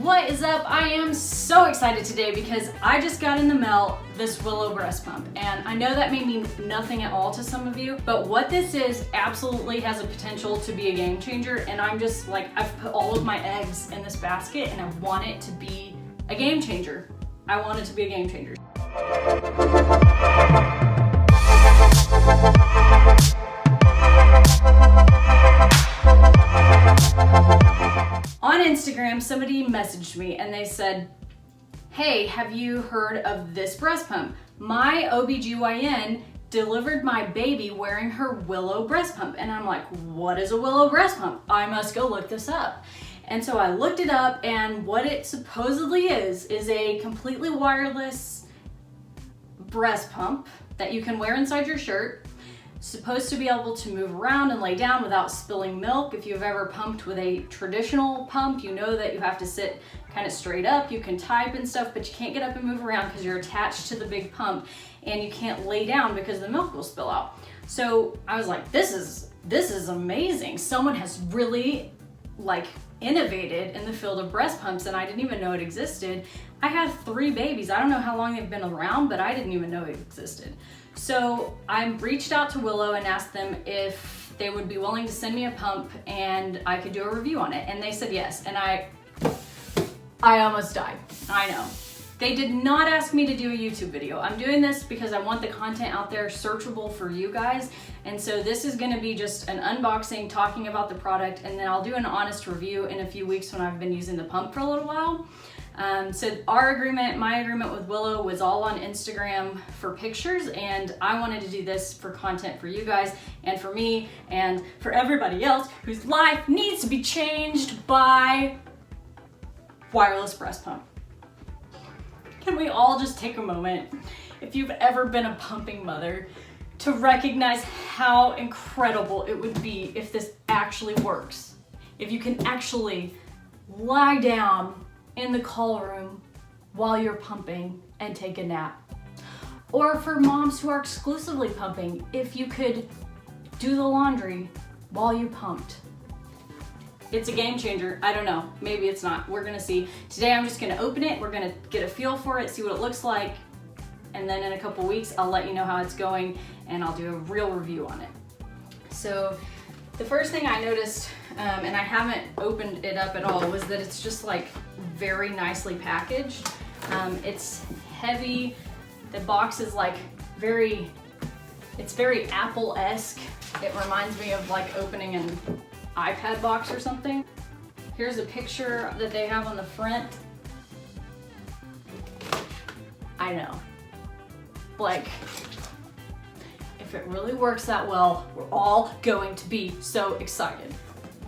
What is up? I am so excited today because I just got in the mail this Willow breast pump, and I know that may mean nothing at all to some of you, but what this is absolutely has a potential to be a game changer, and I'm just like, I've put all of my eggs in this basket and I want it to be a game changer. I want it to be a game changer. On Instagram, somebody messaged me and they said, hey, have you heard of this breast pump? My ObGyn delivered my baby wearing her Willow breast pump. And I'm like, what is a Willow breast pump? I must go look this up. And so I looked it up, and what it supposedly is a completely wireless breast pump that you can wear inside your shirt. Supposed to be able to move around and lay down without spilling milk. If you've ever pumped with a traditional pump, you know that you have to sit kind of straight up. You can type and stuff, but you can't get up and move around because you're attached to the big pump, and you can't lay down because the milk will spill out. So I was like, this is amazing. Someone has really innovated in the field of breast pumps, and I didn't even know it existed. I had 3 babies. I don't know how long they've been around, but I didn't even know it existed. So I reached out to Willow and asked them if they would be willing to send me a pump and I could do a review on it. And they said yes. And I almost died. I know. They did not ask me to do a YouTube video. I'm doing this because I want the content out there searchable for you guys. And so this is gonna be just an unboxing, talking about the product, and then I'll do an honest review in a few weeks when I've been using the pump for a little while. So my agreement with Willow was all on Instagram for pictures, and I wanted to do this for content for you guys and for me and for everybody else whose life needs to be changed by wireless breast pump. Can we all just take a moment, if you've ever been a pumping mother, to recognize how incredible it would be if this actually works. If you can actually lie down in the call room while you're pumping and take a nap. Or for moms who are exclusively pumping, if you could do the laundry while you pumped. It's a game changer. I don't know, maybe it's not. We're gonna see. Today I'm just gonna open it, we're gonna get a feel for it, see what it looks like, and then in a couple weeks I'll let you know how it's going and I'll do a real review on it. So the first thing I noticed, and I haven't opened it up at all, was that it's just very nicely packaged. It's heavy. The box is it's very Apple-esque. It reminds me of opening an iPad box or something. Here's a picture that they have on the front. I know. If it really works that well, we're all going to be so excited.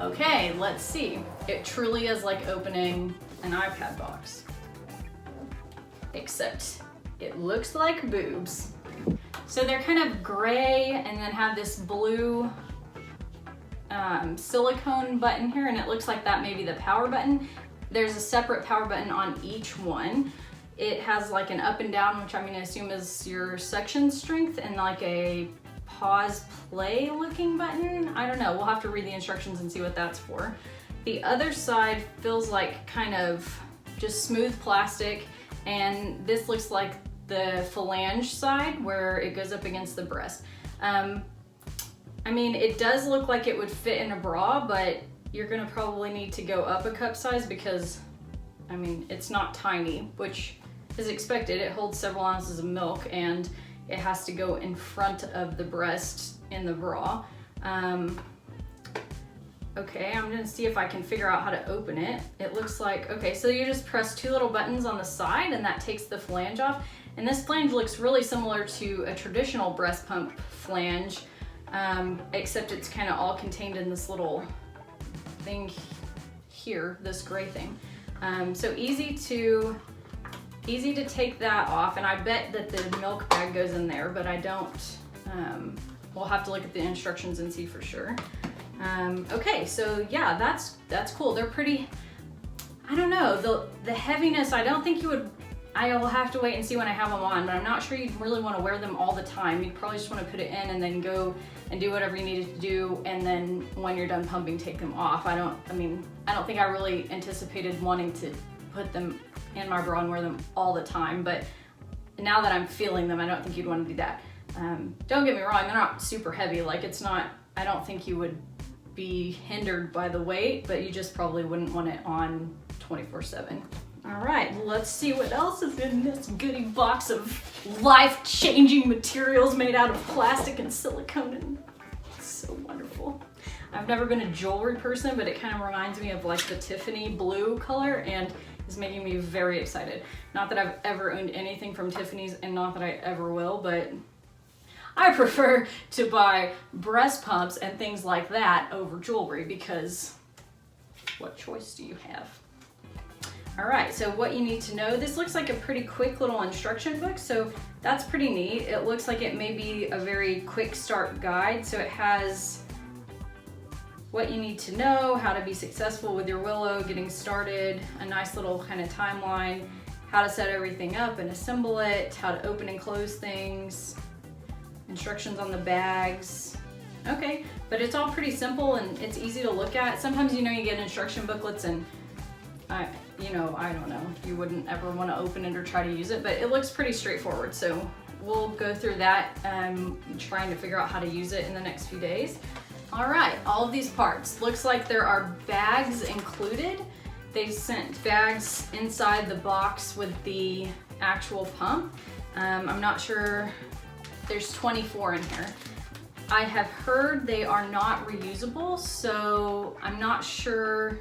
Okay, let's see. It truly is like opening an iPad box. Except it looks like boobs. So they're kind of gray and then have this blue silicone button here, and it looks like that may be the power button. There's a separate power button on each one. It has an up and down, which I'm gonna assume is your suction strength, and a pause play looking button. I don't know, we'll have to read the instructions and see what that's for. The other side feels like kind of just smooth plastic, and this looks like the phalange side where it goes up against the breast. I mean, it does look like it would fit in a bra, but you're gonna probably need to go up a cup size because, I mean, it's not tiny, which is expected. It holds several ounces of milk, and it has to go in front of the breast in the bra. Okay, I'm gonna see if I can figure out how to open it. It looks like, okay, so you just press 2 little buttons on the side and that takes the flange off. And this flange looks really similar to a traditional breast pump flange, except it's kind of all contained in this little thing here, this gray thing. So easy to take that off, and I bet that the milk bag goes in there, but I don't. We'll have to look at the instructions and see for sure. Okay, so yeah, that's cool. They're pretty, I don't know, the heaviness, I don't think you would, I will have to wait and see when I have them on, but I'm not sure you'd really want to wear them all the time. You'd probably just want to put it in and then go and do whatever you needed to do, and then when you're done pumping, take them off. I don't think I really anticipated wanting to put them in my bra and wear them all the time, but now that I'm feeling them, I don't think you'd want to do that. Don't get me wrong, they're not super heavy. Like it's not, I don't think you would be hindered by the weight, but you just probably wouldn't want it on 24/7. All right, let's see what else is in this goodie box of life-changing materials made out of plastic and silicone. And it's so wonderful. I've never been a jewelry person, but it kind of reminds me of like the Tiffany blue color and is making me very excited. Not that I've ever owned anything from Tiffany's and not that I ever will, but I prefer to buy breast pumps and things like that over jewelry because what choice do you have? All right, so what you need to know, this looks like a pretty quick little instruction book, so that's pretty neat. It looks like it may be a very quick start guide, so it has what you need to know, how to be successful with your Willow, getting started, a nice little kind of timeline, how to set everything up and assemble it, how to open and close things, instructions on the bags. Okay, but it's all pretty simple and it's easy to look at. Sometimes, you know, you get instruction booklets and I don't know, you wouldn't ever want to open it or try to use it, but it looks pretty straightforward. So we'll go through that, trying to figure out how to use it in the next few days. All right, all of these parts. Looks like there are bags included. They sent bags inside the box with the actual pump. I'm not sure, there's 24 in here. I have heard they are not reusable, so I'm not sure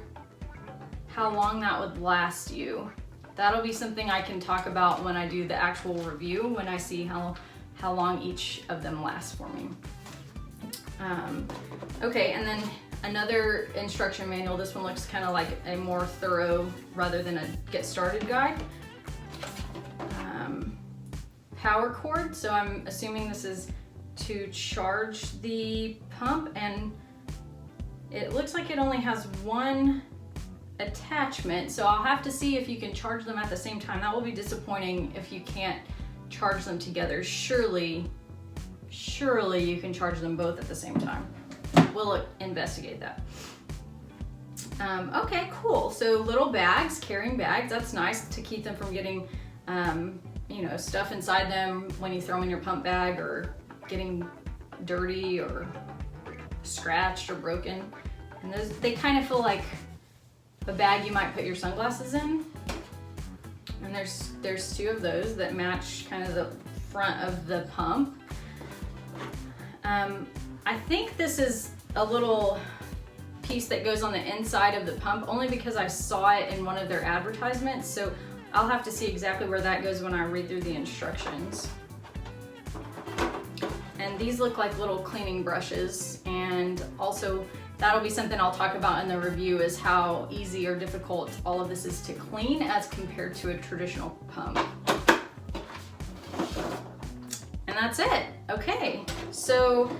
how long that would last you. That'll be something I can talk about when I do the actual review, when I see how long each of them lasts for me. Okay, and then another instruction manual. This one looks kind of like a more thorough rather than a get started guide. Power cord, so I'm assuming this is to charge the pump, and it looks like it only has one attachment, so I'll have to see if you can charge them at the same time. That will be disappointing if you can't charge them together. Surely you can charge them both at the same time. We'll investigate that. Okay, cool. So little bags, carrying bags, that's nice to keep them from getting stuff inside them when you throw in your pump bag or getting dirty or scratched or broken. And they kind of feel like a bag you might put your sunglasses in. And there's two of those that match kind of the front of the pump. I think this is a little piece that goes on the inside of the pump only because I saw it in one of their advertisements, so I'll have to see exactly where that goes when I read through the instructions. And these look like little cleaning brushes, and also that'll be something I'll talk about in the review, is how easy or difficult all of this is to clean as compared to a traditional pump. And that's it. Okay, so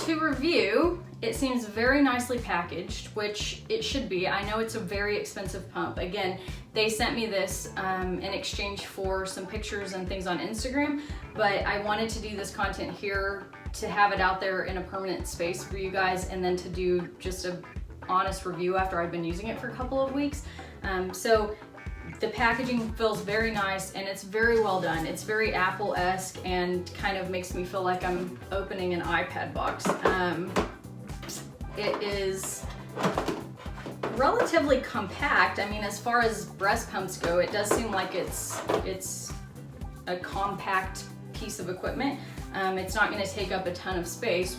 to review, it seems very nicely packaged, which it should be. I know it's a very expensive pump. Again, they sent me this in exchange for some pictures and things on Instagram, but I wanted to do this content here to have it out there in a permanent space for you guys, and then to do just a honest review after I've been using it for a couple of weeks. So the packaging feels very nice and it's very well done. It's very Apple-esque and kind of makes me feel like I'm opening an iPad box. It is relatively compact. I mean, as far as breast pumps go, it does seem like it's a compact piece of equipment. It's not going to take up a ton of space.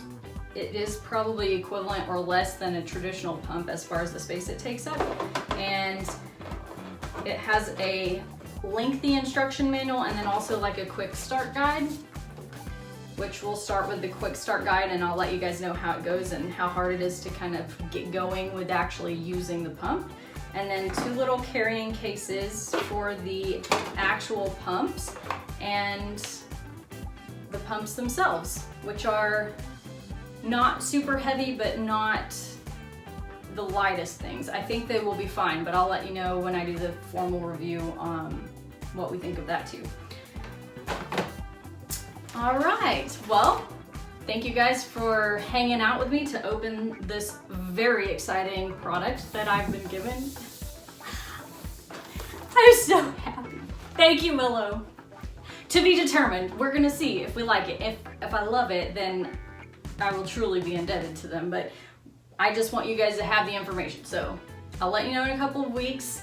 It is probably equivalent or less than a traditional pump as far as the space it takes up. And it has a lengthy instruction manual and then also like a quick start guide, which we'll start with the quick start guide, and I'll let you guys know how it goes and how hard it is to kind of get going with actually using the pump. And then two little carrying cases for the actual pumps and the pumps themselves, which are not super heavy, but not the lightest things. I think they will be fine, but I'll let you know when I do the formal review on what we think of that too. All right, well, thank you guys for hanging out with me to open this very exciting product that I've been given. I'm so happy. Thank you, Willow. To be determined. We're gonna see if we like it. If I love it, then I will truly be indebted to them. But I just want you guys to have the information. So I'll let you know in a couple of weeks.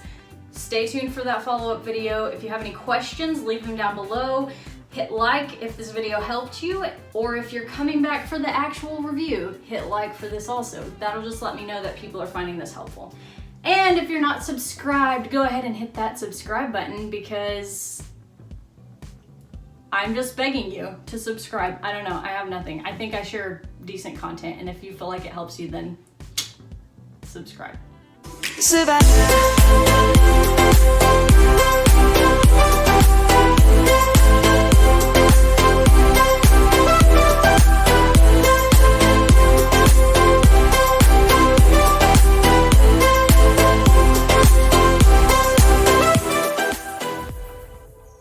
Stay tuned for that follow-up video. If you have any questions, leave them down below. Hit like if this video helped you, or if you're coming back for the actual review, hit like for this also. That'll just let me know that people are finding this helpful. And if you're not subscribed, go ahead and hit that subscribe button, because I'm just begging you to subscribe. I don't know, I have nothing. I think I share decent content, and if you feel like it helps you, then subscribe.